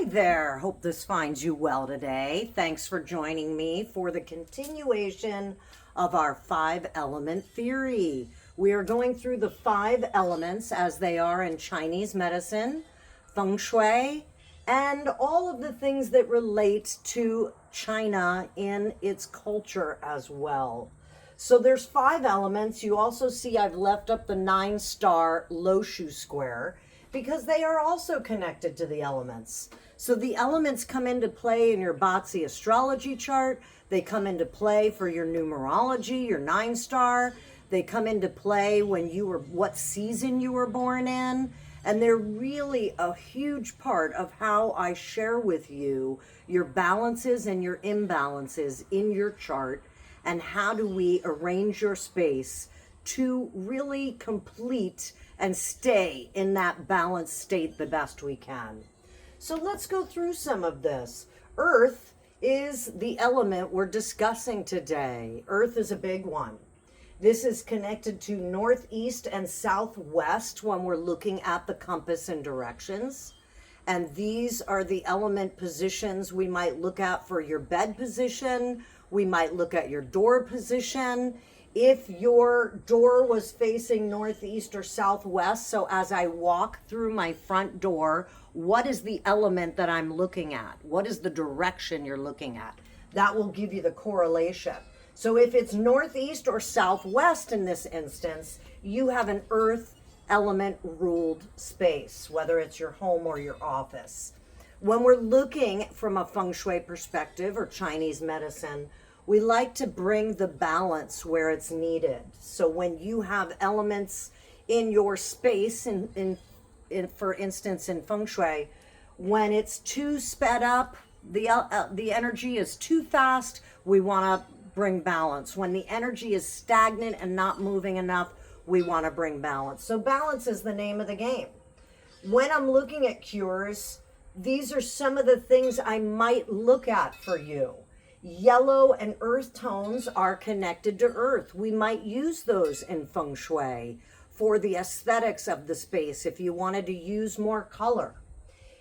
Hi there. Hope this finds you well today. Thanks for joining me for the continuation of our 5-element theory. We are going through the 5 elements as they are in Chinese medicine, Feng Shui, and all of the things that relate to China in its culture as well. So there's 5 elements. You also see I've left up the 9-star Lo Shu square, because they are also connected to the elements. So the elements come into play in your Batsi astrology chart. They come into play for your numerology, your 9-star. They come into play when you were, what season you were born in. And they're really a huge part of how I share with you your balances and your imbalances in your chart, and how do we arrange your space to really complete and stay in that balanced state the best we can. So let's go through some of this. Earth is the element we're discussing today. Earth is a big one. This is connected to northeast and southwest when we're looking at the compass and directions. And these are the element positions we might look at for your bed position. We might look at your door position. If your door was facing northeast or southwest, so as I walk through my front door, what is the element that I'm looking at? What is the direction you're looking at? That will give you the correlation. So if it's northeast or southwest in this instance, you have an earth element ruled space, whether it's your home or your office. When we're looking from a Feng Shui perspective or Chinese medicine, we like to bring the balance where it's needed. So when you have elements in your space, for instance, in Feng Shui, when it's too sped up, the energy is too fast, we want to bring balance. When the energy is stagnant and not moving enough, we want to bring balance. So balance is the name of the game. When I'm looking at cures, these are some of the things I might look at for you. Yellow and earth tones are connected to earth. We might use those in Feng Shui for the aesthetics of the space if you wanted to use more color.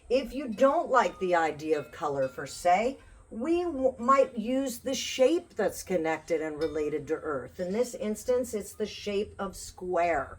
If you don't like the idea of color per se, we might use the shape that's connected and related to earth. In this instance, it's the shape of square.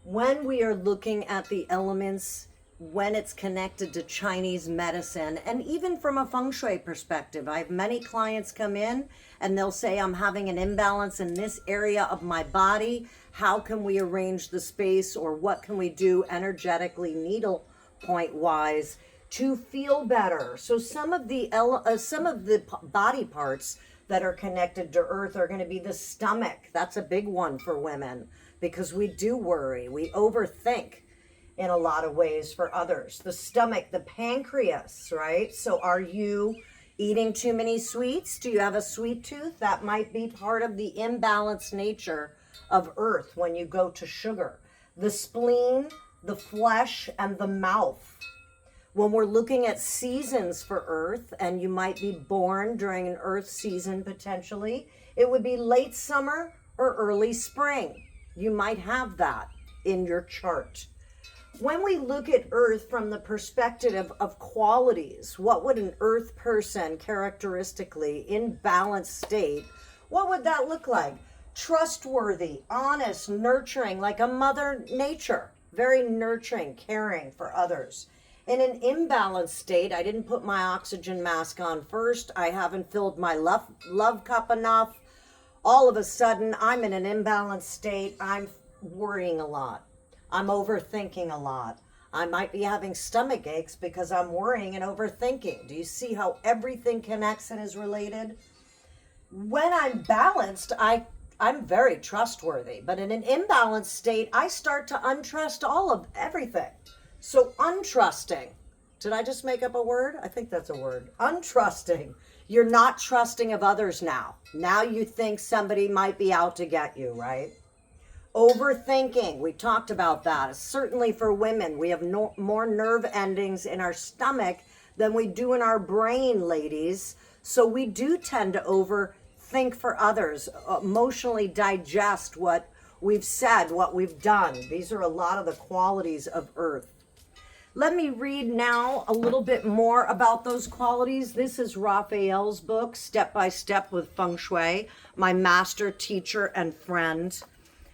When we are looking at the elements, when it's connected to Chinese medicine, and even from a Feng Shui perspective, I have many clients come in and they'll say, I'm having an imbalance in this area of my body. How can we arrange the space, or what can we do energetically, needle point wise, to feel better? So some of the body parts that are connected to earth are going to be the stomach. That's a big one for women, because we do worry, we overthink in a lot of ways for others. The stomach, the pancreas, right? So are you eating too many sweets? Do you have a sweet tooth? That might be part of the imbalanced nature of earth when you go to sugar. The spleen, the flesh, and the mouth. When we're looking at seasons for earth, and you might be born during an earth season potentially, it would be late summer or early spring. You might have that in your chart. When we look at earth from the perspective of qualities, what would an earth person characteristically in balanced state, what would that look like? Trustworthy, honest, nurturing, like a mother nature, very nurturing, caring for others. In an imbalanced state, I didn't put my oxygen mask on first, I haven't filled my love cup enough, all of a sudden I'm in an imbalanced state, I'm worrying a lot. I'm overthinking a lot. I might be having stomach aches because I'm worrying and overthinking. Do you see how everything connects and is related? When I'm balanced, I'm very trustworthy. But in an imbalanced state, I start to untrust all of everything. So untrusting. Did I just make up a word? I think that's a word. Untrusting. You're not trusting of others now. Now you think somebody might be out to get you, right? Overthinking, we talked about that. Certainly for women, we have more nerve endings in our stomach than we do in our brain, ladies. So we do tend to overthink for others, emotionally digest what we've said, what we've done. These are a lot of the qualities of earth. Let me read now a little bit more about those qualities. This is Raphael's book, Step by Step with Feng Shui, my master teacher and friend,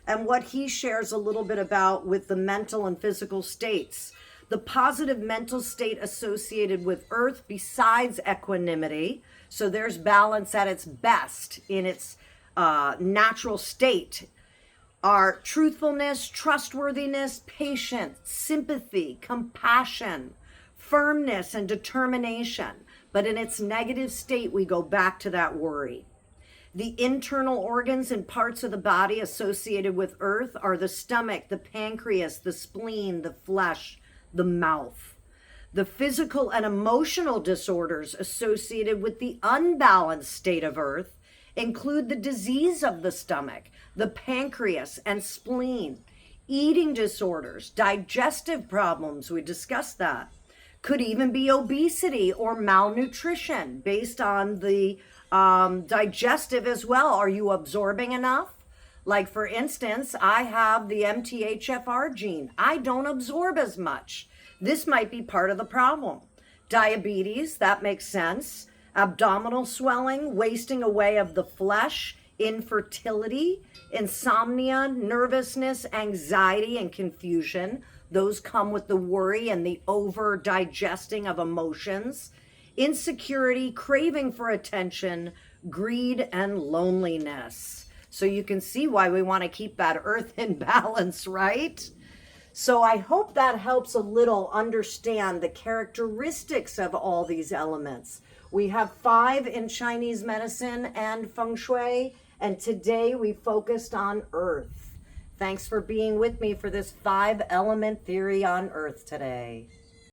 and what he shares a little bit about with the mental and physical states. The positive mental state associated with Earth besides equanimity, so there's balance at its best in its natural state, are truthfulness, trustworthiness, patience, sympathy, compassion, firmness, and determination. But in its negative state, we go back to that worry. The internal organs and parts of the body associated with Earth are the stomach, the pancreas, the spleen, the flesh, the mouth. The physical and emotional disorders associated with the unbalanced state of Earth include the disease of the stomach, the pancreas and spleen, eating disorders, digestive problems, we discussed that. Could even be obesity or malnutrition based on the digestive as well. Are you absorbing enough? Like for instance, I have the MTHFR gene. I don't absorb as much. This might be part of the problem. Diabetes, that makes sense. Abdominal swelling, wasting away of the flesh, infertility, insomnia, nervousness, anxiety, and confusion. Those come with the worry and the over digesting of emotions. Insecurity, craving for attention, greed, and loneliness. So you can see why we want to keep that Earth in balance, right? So I hope that helps a little understand the characteristics of all these elements. We have 5 in Chinese medicine and Feng Shui, and today we focused on Earth. Thanks for being with me for this 5-element theory on Earth today.